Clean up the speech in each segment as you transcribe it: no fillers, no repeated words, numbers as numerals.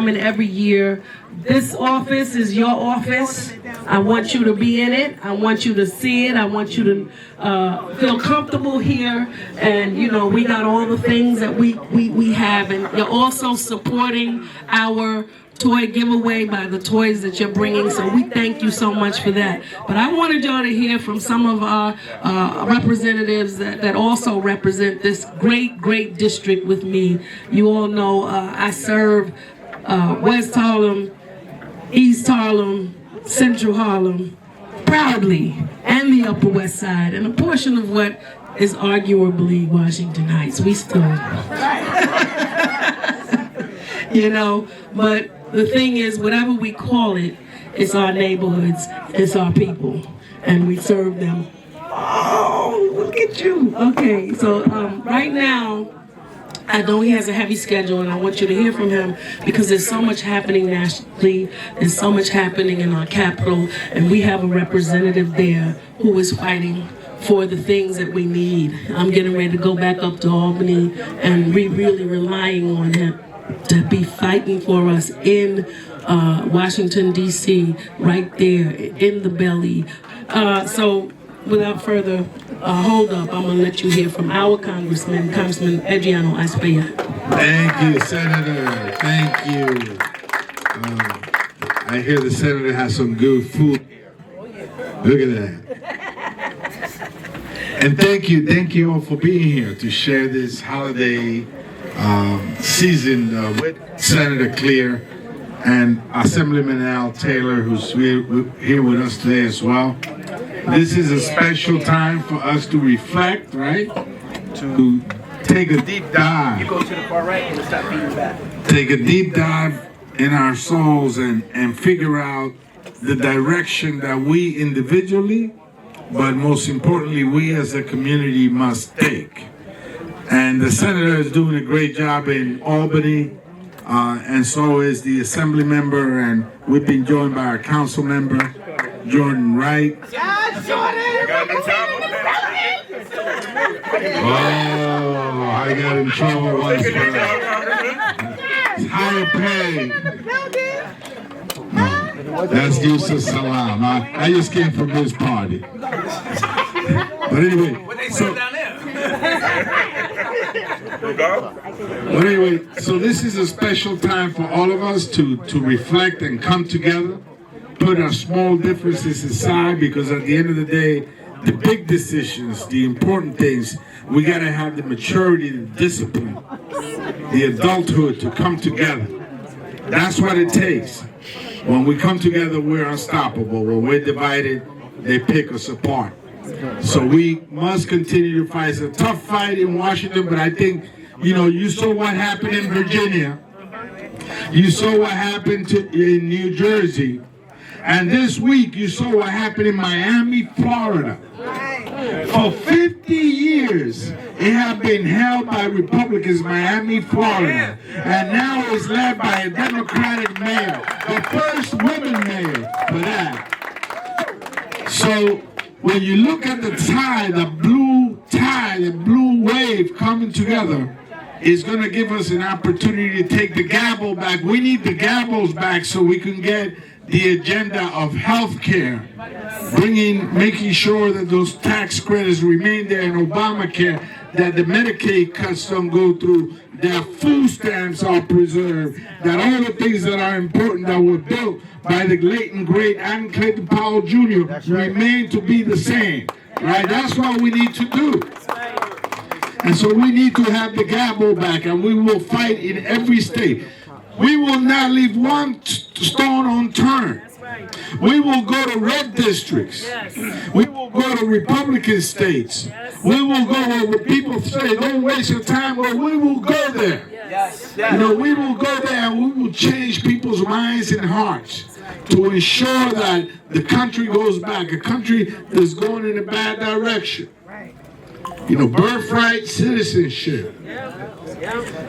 coming every year. This office is your office. I want you to be in it. I want you to see it. I want you to feel comfortable here. And you know, we got all the things that we have, and you're also supporting our toy giveaway by the toys that you're bringing, so we thank you so much for that. But I wanted y'all to hear from some of our representatives that also represent this great district with me. You all know I serve West Harlem, East Harlem, Central Harlem, proudly, and the Upper West Side, and a portion of what is arguably Washington Heights. We still, you know, but the thing is, whatever we call it, it's our neighborhoods, it's our people, and we serve them. Oh, look at you. Okay, so right now, I know he has a heavy schedule, and I want you to hear from him because there's so much happening nationally, there's so much happening in our capital, and we have a representative there who is fighting for the things that we need. I'm getting ready to go back up to Albany, and we're really relying on him to be fighting for us in Washington, D.C., right there in the belly. So without further hold up, I'm going to let you hear from our Congressman Adriano Aspea. Thank you, Senator. Thank you. I hear the Senator has some good food. Look at that. And thank you all for being here to share this holiday season with Senator Cleare and Assemblyman Al Taylor, who's here with us today as well. This is a special time for us to reflect, right? To take a deep dive. You go to the far right and stop beating back. Take a deep dive in our souls and figure out the direction that we individually, but most importantly, we as a community must take. And the Senator is doing a great job in Albany, and so is the Assembly member, and we've been joined by our council member, Jordan Wright. Oh, I got in trouble once for that. Higher pay. That's Yusuf Salam. I just came from his party. But anyway, so this is a special time for all of us to reflect and come together, put our small differences aside, because at the end of the day, the big decisions, the important things, we got to have the maturity, the discipline, the adulthood to come together. That's what it takes. When we come together, we're unstoppable. When we're divided, they pick us apart. So we must continue to fight. It's a tough fight in Washington, but I think, you know, you saw what happened in Virginia. You saw what happened in New Jersey. And this week, you saw what happened in Miami, Florida. For 50 years, it had been held by Republicans, Miami, Florida. And now it's led by a Democratic mayor, the first woman mayor for that. So when you look at the tide, the blue wave coming together, is going to give us an opportunity to take the gavel back. We need the gavels back so we can get the agenda of health care, making sure that those tax credits remain there in Obamacare, that the Medicaid cuts don't go through, that food stamps are preserved, that all the things that are important that were built by the late and great Adam Clayton Powell Jr. remain to be the same. Right? That's what we need to do. And so we need to have the gavel back, and we will fight in every state. We will not leave one stone unturned. We will go to red districts. We will go to Republican states. We will go where people say, don't waste your time, but we will go there. You know, we will go there and we will change people's minds and hearts to ensure that the country goes back, a country that's going in a bad direction. You know, birthright citizenship.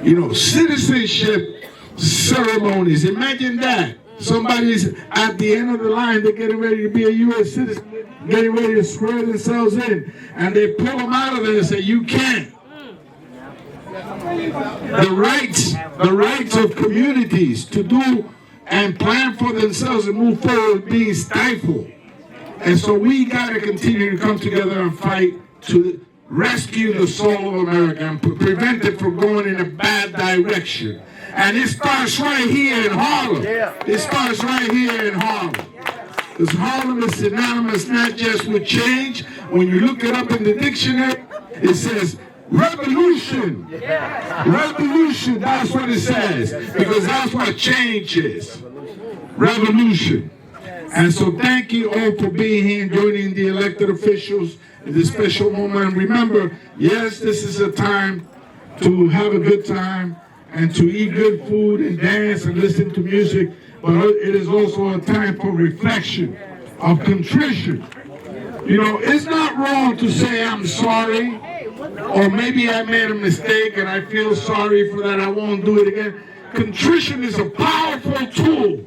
You know, citizenship ceremonies. Imagine that. Somebody's at the end of the line, they're getting ready to be a U.S. citizen, getting ready to swear themselves in, and they pull them out of there and say, you can't. the rights of communities to do and plan for themselves and move forward being stifled. And so we got to continue to come together and fight to rescue the soul of America and prevent it from going in a bad direction. And it starts right here in Harlem. It starts right here in Harlem. Because Harlem is synonymous not just with change. When you look it up in the dictionary, it says revolution. Revolution, that's what it says. Because that's what change is. Revolution. And so thank you all for being here and joining the elected officials in this special moment. Remember, yes, this is a time to have a good time and to eat good food and dance and listen to music, but it is also a time for reflection, of contrition. You know, it's not wrong to say I'm sorry, or maybe I made a mistake and I feel sorry for that, I won't do it again. Contrition is a powerful tool.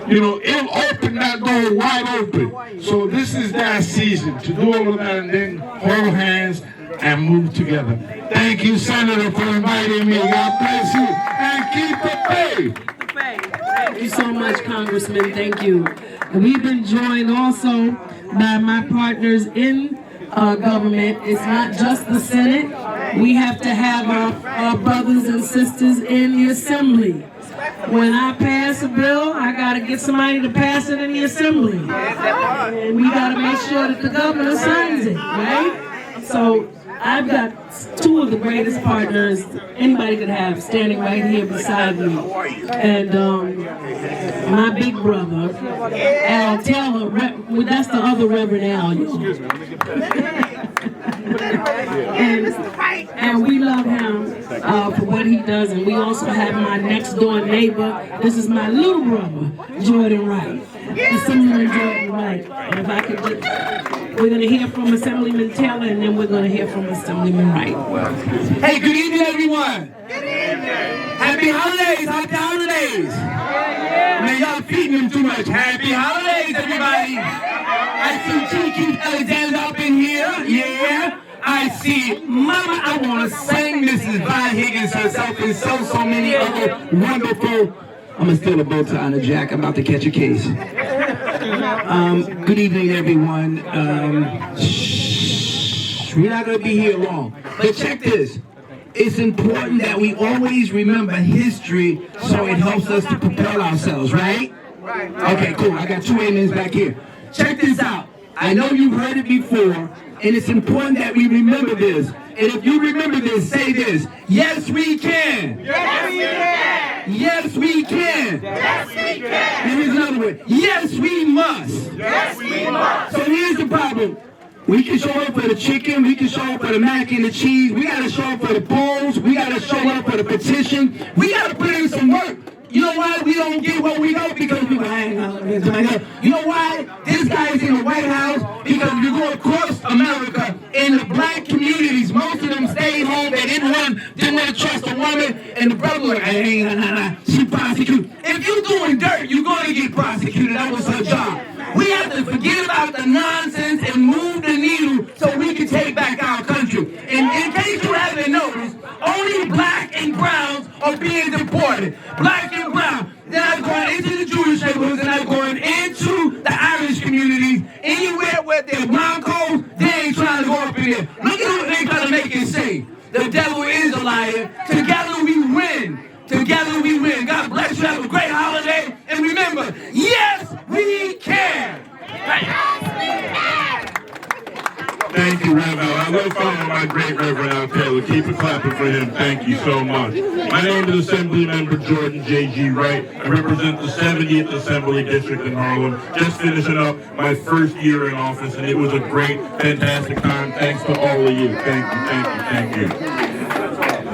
You know, it'll open that door wide open. So this is that season to do all of that and then hold hands and move together. Thank you, Senator, for inviting me. God bless you. And keep the faith. Thank you so much, Congressman. Thank you. And we've been joined also by my partners in government. It's not just the Senate. We have to have our brothers and sisters in the Assembly. When I pass a bill, I got to get somebody to pass it in the Assembly. And we got to make sure that the governor signs it, right? So I've got two of the greatest partners anybody could have standing right here beside me. And my big brother, Al Taylor, that's the other Reverend Al. And we love him for what he does, and we also have my next door neighbor. This is my little brother, Jordan Wright. Assemblyman Jordan Wright. And if I could we're going to hear from Assemblyman Taylor, and then we're going to hear from Assemblyman Wright. Hey, good evening, everyone. Good evening. Happy holidays, happy holidays. Man, y'all feeding them too much. Happy holidays, everybody. I see Kiki Alexander up in here. Yeah. I see Mama, I want to sing Mrs. Vi Higgins herself and so many other wonderful. I'm going to steal a bow tie on a jack. I'm about to catch a case. Good evening, everyone. We're not going to be here long. But check this. It's important that we always remember history so it helps us to propel ourselves, right? Okay, cool. I got two amens back here. Check this out. I know you've heard it before, and it's important that we remember this. And if you remember this, say this. Yes, we can. Yes, we can. Yes, we can. Yes, we can. And here's another one. Yes, we must. Yes, we must. So here's the problem. We can show up for the chicken. We can show up for the mac and the cheese. We got to show up for the polls. We got to show up for the petition. We got to put in some work. You know why we don't get what we don't? Because people hang on. You know why? This guy is in the White House because you go across America in the black communities. Most of them stayed home. They didn't want to trust a woman. And the brother was like, she prosecuted. If you're doing dirt, you're going to get prosecuted. That was her job. We have to forget about the nonsense and move the needle so we can take back our country. And in case you haven't noticed, only black and browns are being deported. Black and brown. They're not going into the Jewish neighborhoods. They're not going into the Irish communities. Anywhere where there's brown codes, they ain't trying to go up in there. Look at what they trying to make it say. The devil is a liar. Together we win. Together we win. God bless you. Have a great holiday. And remember, yes, we can. Thank you, Reverend. I love following my great Reverend Al Taylor. Keep it clapping for him. Thank you so much. My name is Assemblymember Jordan J.G. Wright. I represent the 70th Assembly District in Harlem. Just finishing up my first year in office, and it was a great, fantastic time. Thanks to all of you. Thank you, thank you, thank you.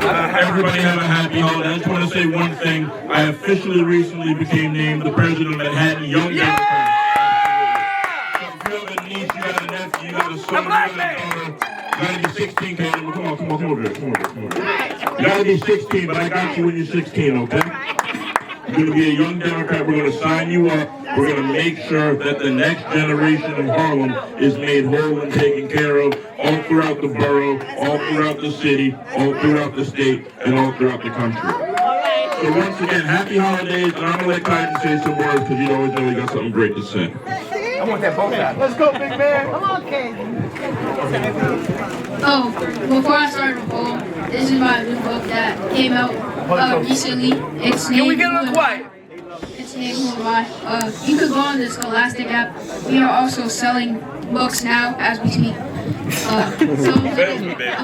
Everybody have a happy holiday. I just want to say one thing. I officially recently became named the president of Manhattan Young Democrats. So if you have a niece, you got a nephew, you got a son, you got a daughter, you got to be 16, Caleb. Come on over here. You got to be 16, but I got you when you're 16, okay? You're going to be a young Democrat. We're going to sign you up. We're going to make sure that the next generation of Harlem is made whole and taken care of all throughout the borough, all throughout the city, all throughout the state, and all throughout the country. So once again, happy holidays, and I'm going to let Clyden say some words because you always know he got something great to say. I want that both out. Let's go, big man. Come on, Kate. Oh, before I start the poem, this is my new book that came out recently. It's named, Can we get a little quiet? It's named Who Am I? You could go on the Scholastic app. We are also selling books now as we speak. So I'm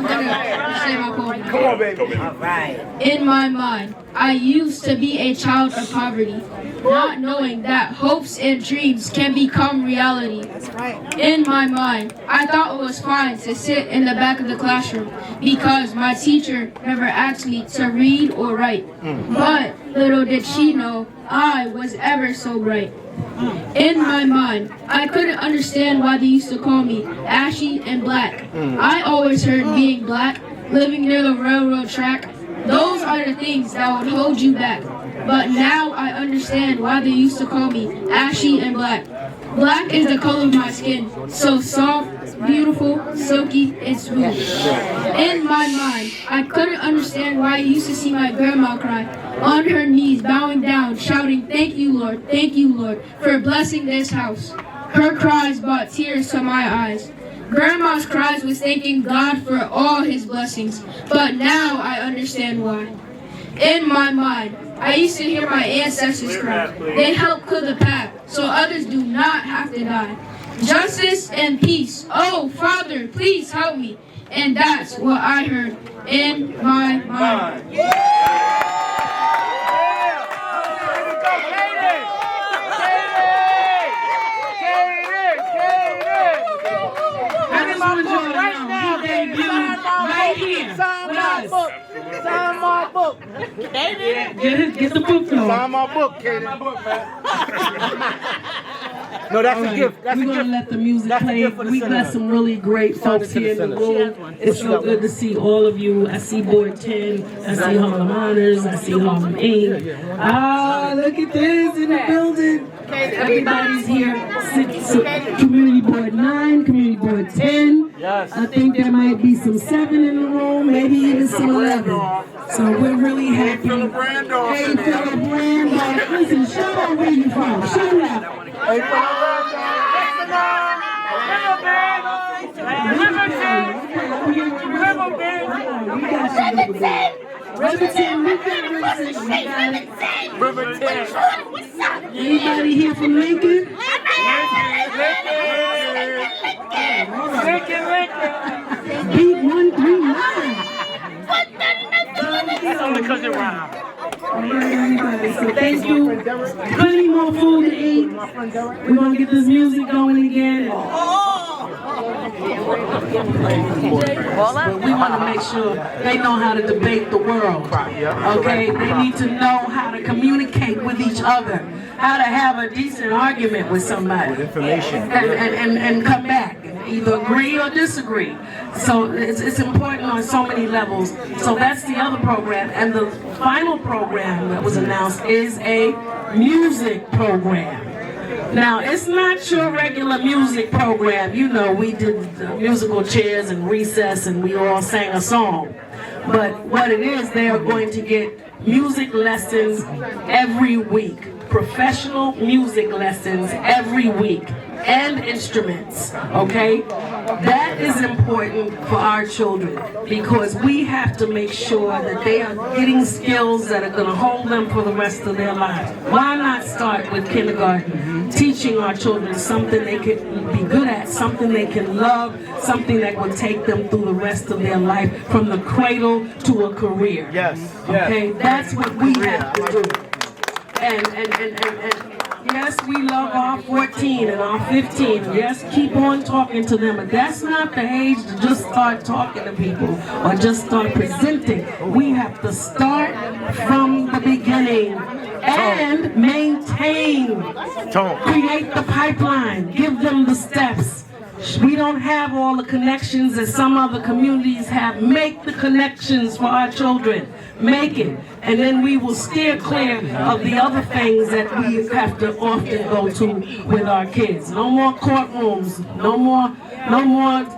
gonna say my poem. Come on, baby. All right. In my mind, I used to be a child of poverty, not knowing that hopes and dreams can become reality. That's right. In my mind, I thought it was fine to sit in the back of the classroom because my teacher never asked me to read or write. But little did she know I was ever so bright. In my mind, I couldn't understand why they used to call me ashy and black. I always heard being black, living near the railroad track, those are the things that would hold you back. But now I understand why they used to call me ashy and black. Black is the color of my skin, so soft, beautiful, silky, and smooth. In my mind, I couldn't understand why I used to see my grandma cry, on her knees, bowing down, shouting, thank you, Lord, for blessing this house. Her cries brought tears to my eyes. Grandma's cries was thanking God for all his blessings, but now I understand why. In my mind, I used to hear my ancestors cry. They helped clear the path so others do not have to die. Justice and peace. Oh, Father, please help me. And that's what I heard in my mind. Sign my book. Get the book though. Sign my book, Katie. No, that's a gift. That's We're a gonna gift. let the music That's a play. gift for the We got Senate. some really great folks here in the room. It's so good to see all of you. I see Board 10. I see Harlem Honors. I see Harlem Inc. Ah, look at this in the building. Everybody's here. Community Board 9, Community Board 10. Yes. I think there might be some 7 in the room, maybe even some 11. So we're really happy. Hey, Philip Randolph. Listen, shout out where you from. Shout out. Hey, Anybody here from Lincoln? Beat 139. because it rhymes. So thank you. Plenty more food to eat. We're going to get this music going again. But we want to make sure they know how to debate the world. Okay? They need to know how to communicate with each other, how to have a decent argument with somebody. Information. And come back. Either agree or disagree. So it's important on so many levels. So that's the other program. And the final program that was announced is a music program. Now, it's not your regular music program. You know, we did the musical chairs and recess and we all sang a song. But what it is, they are going to get music lessons every week. Professional music lessons every week. And instruments, okay? That is important for our children because we have to make sure that they are getting skills that are going to hold them for the rest of their lives. Why not start with kindergarten, teaching our children something they can be good at, something they can love, something that will take them through the rest of their life from the cradle to a career. Yes. Okay, that's what we have to do. And yes, we love our 14 and our 15. Yes, keep on talking to them. But that's not the age to just start talking to people or just start presenting. We have to start from the beginning and maintain. Create the pipeline. Give them the steps. We don't have all the connections that some other communities have. Make the connections for our children. Make it. And then we will steer clear of the other things that we have to often go to with our kids. No more courtrooms. No more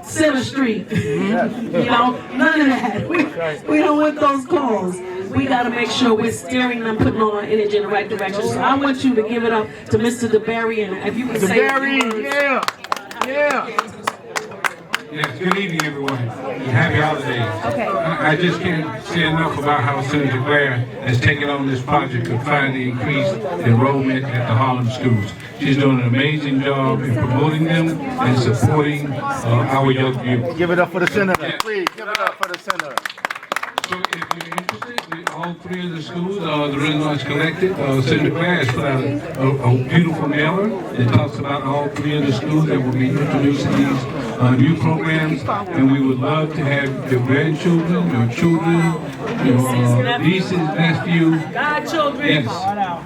Center Street. You know, none of that. We don't want those calls. We got to make sure we're steering them, putting all our energy in the right direction. So I want you to give it up to Mr. DeBerry, and if you can say a few words. Yes, good evening, everyone. Happy holidays. Okay. I just can't say enough about how Senator Cleare has taken on this project of trying to increase enrollment at the Harlem schools. She's doing an amazing job in promoting them and supporting our young youth. Give it up for the senator. Yes. Please, give it up for the senator. So if you're interested, all three of the schools, the Renaissance Collective, Senator Cleare has put out a beautiful mailer that talks about all three of the schools that will be introducing these new programs, and we would love to have your grandchildren, your children, your nieces, nephews, godchildren. yes,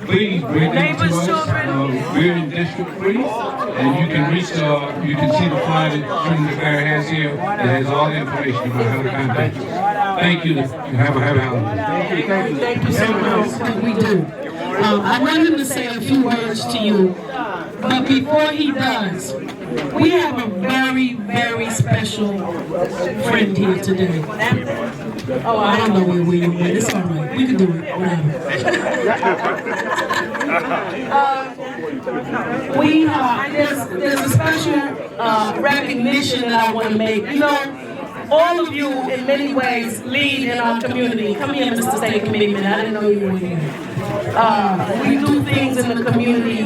please bring them to us. We're in District 3, and you can reach, you can see the flyer that Senator Cleare has here that has all the information about how to contact us. Thank you. Have a happy holiday. Thank you so much. We do. I want him to say a few words to you, but before he does, we have a very, very special friend here today. Oh, I don't know where we are, but it's all right. We can do it. Whatever. There's a special recognition that I want to make. You know, all of you, in many ways, lead in our community. Come here, Mr. State Committeeman. I didn't know you were here. We do things in the community.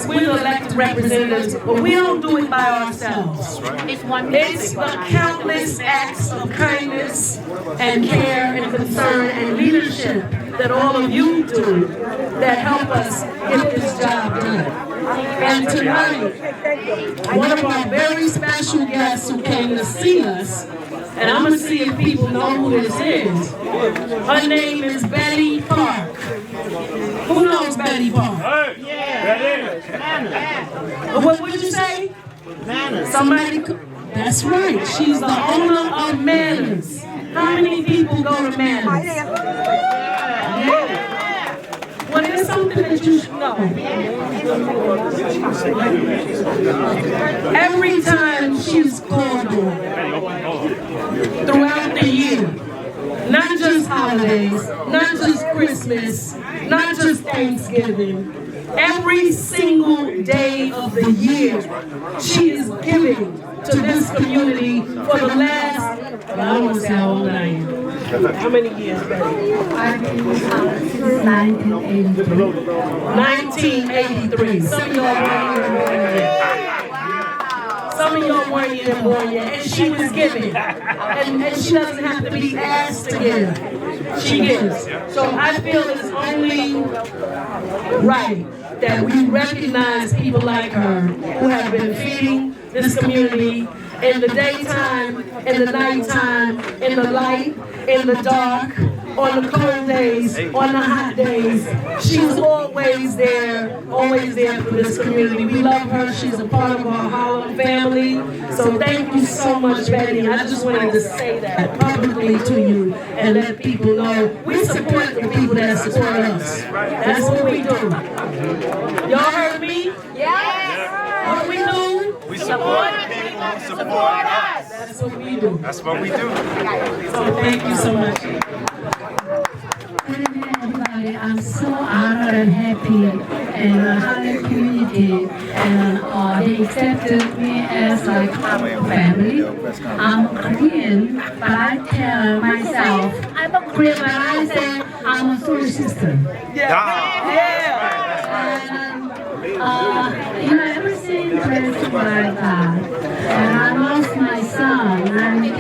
We're the elected representatives, but we don't do it by ourselves. It's the countless acts of kindness and care and concern and leadership that all of you do that help us get this job done. And tonight, one of our very special guests who came to see us, and I'm going to see if people know who this is. Her name is Betty Park. Who knows Betty Park? What would you say? Manners. Somebody? That's right. She's the owner of Manners. How many people go to Manners? Yeah. Well, there's something that you should know. Every time she's called on, throughout the year, not just holidays, not just Christmas, not just Thanksgiving, every single day of the year, she is giving to this community for the last, I don't want to say how old I am. How many years, Betty? I've been since 1983. 1983. Some of y'all weren't even born yet. And she was giving. And she doesn't have to be asked to give. She gives. So I feel it's only right that we recognize people like her who have been feeding this community in the daytime, in the nighttime, in the light, in the dark, on the cold days, on the hot days. She's always there for this community. We love her. She's a part of our Harlem family. So thank you so much, Betty. I just wanted to say that publicly to you and let people know we support the people that support us. That's what we do. Y'all heard me? Yes. What we do? We support people who support us. That's what we do. That's what we do. So thank you so much. Good evening, everybody. I'm so honored and happy in the Harlem community, and they accepted me as like family. I'm Korean, but I tell myself I'm a Korean, but I say I'm a soul sister. Ever since my God, and I lost my son in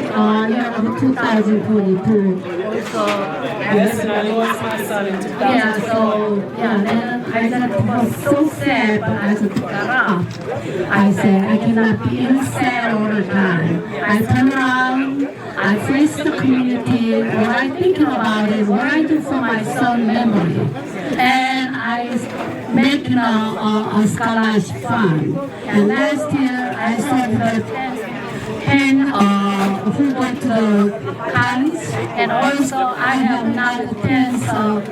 2022. Yes, and I lost my son in 2022. Then I said, I was so sad, but I said, I said, I cannot be sad all the time. I turn around, I face the community, what I'm thinking about is what I do for my son's memory. And I making a scholarship fund. And last year I started a 10 who went to college, and also I have another 10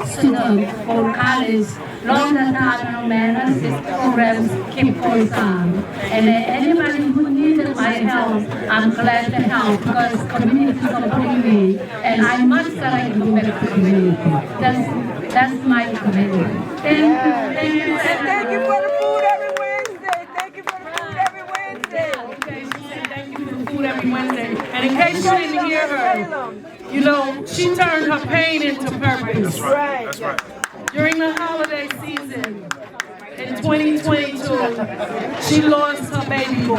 students for college. Learn the national manners, this program keep going on. And anybody who needs my help, I'm glad to help because community supporting me, and I must like to give back to the community. That's my commitment. Thank you. Thank you. And thank you for the food every Wednesday. Thank you for the food every Wednesday. Okay, she said thank you for the food every Wednesday. And in case you didn't hear her, you know, she turned her pain into purpose. Right. That's right. During the holiday season in 2022, she lost her baby boy.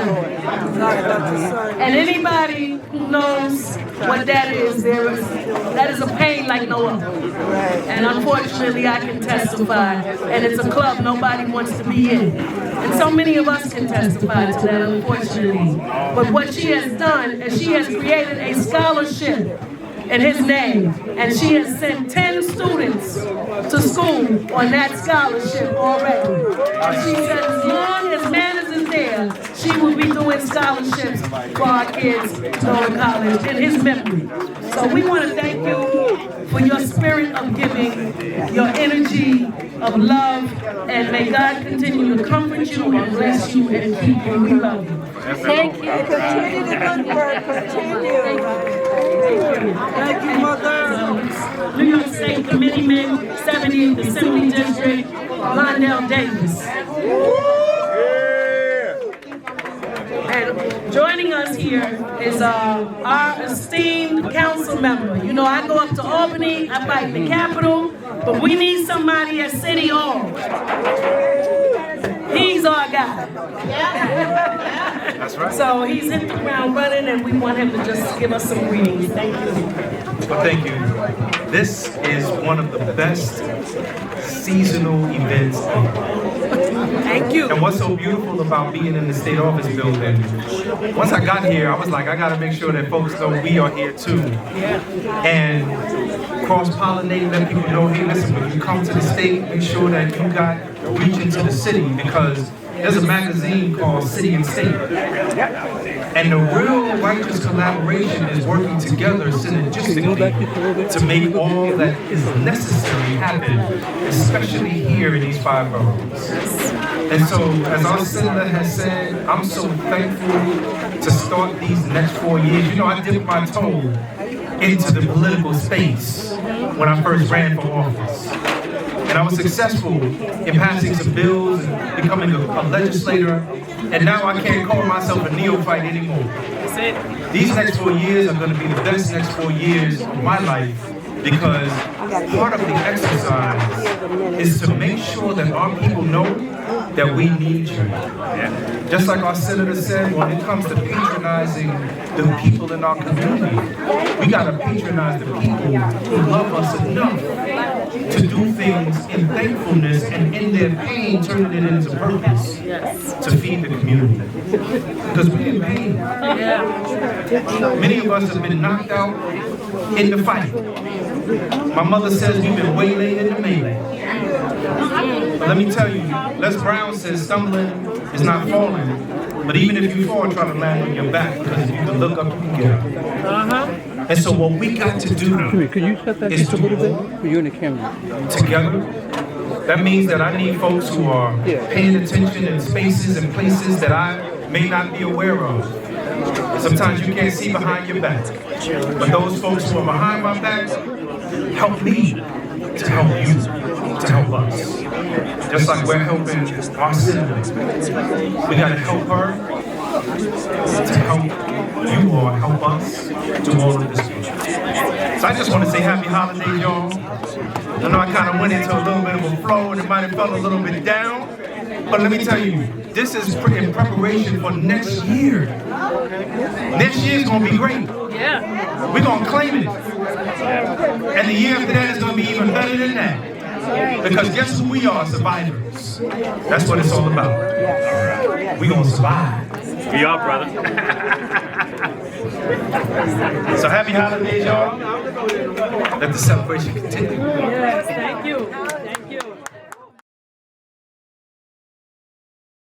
And anybody who knows what that is a pain like no other. And unfortunately, I can testify. And it's a club nobody wants to be in. And so many of us can testify to that, unfortunately. But what she has done is she has created a scholarship in his name, and she has sent 10 students to school on that scholarship already. And she said as long as manners is there, she will be doing scholarships for our kids to go to college in his memory. So we want to thank you for your spirit of giving, your energy of love, and may God continue to comfort you and bless you and keep you. We love you. Thank you. Continue the good work. Continue. Thank you, Mother. New York State Committeeman, 70th Assembly District, Londell Davis. And joining us here is our esteemed council member. You know, I go up to Albany, I fight in the Capitol, but we need somebody at City Hall. He's our guy. That's right. So he's hit the ground running, and we want him to just give us some greetings. Thank you. Well, thank you. This is one of the best seasonal events ever. Thank you. And what's so beautiful about being in the state office building, once I got here, I was like, I gotta make sure that folks know we are here too. And cross-pollinate, let people know, hey, listen, when you come to the state, make sure that you got reach into the city, because there's a magazine called City and State. And the real righteous collaboration is working together synergistically to make all that is necessary happen, especially here in these 5 boroughs. And so, as our senator has said, I'm so thankful to start these next 4 years. You know, I dipped my toe into the political space when I first ran for office. And I was successful in passing some bills and becoming a legislator. And now I can't call myself a neophyte anymore. These next 4 years are going to be the best next 4 years of my life, because part of the exercise is to make sure that our people know that we need you. Just like our senator said, when it comes to patronizing the people in our community, we got to patronize the people who love us enough to do things in thankfulness and in their pain turning it into purpose to feed the community. Because we're in pain. Many of us have been knocked out in the fight. My mother says we've been waylaid in the melee. But let me tell you, Les Brown says stumbling is not falling, but even if you fall, try to land on your back, because if you can look up, you can get up. And so what we got to do is to move together. That means that I need folks who are paying attention in spaces and places that I may not be aware of. Sometimes you can't see behind your back. But those folks who are behind my back, help me to help you, to help us. Just like we're helping our senator. We gotta help her to help you all, help us do all of this. So I just want to say happy holidays, y'all. I know I kind of went into a little bit of a flow and it might have felt a little bit down. But let me tell you, this is in preparation for next year. Next year's gonna be great. Yeah. We're gonna claim it. And the year after that is gonna be even better than that. Because guess who we are? Survivors. That's what it's all about. We're gonna survive. We are, brother. So happy holidays, y'all. Let the celebration continue. Yes, thank you.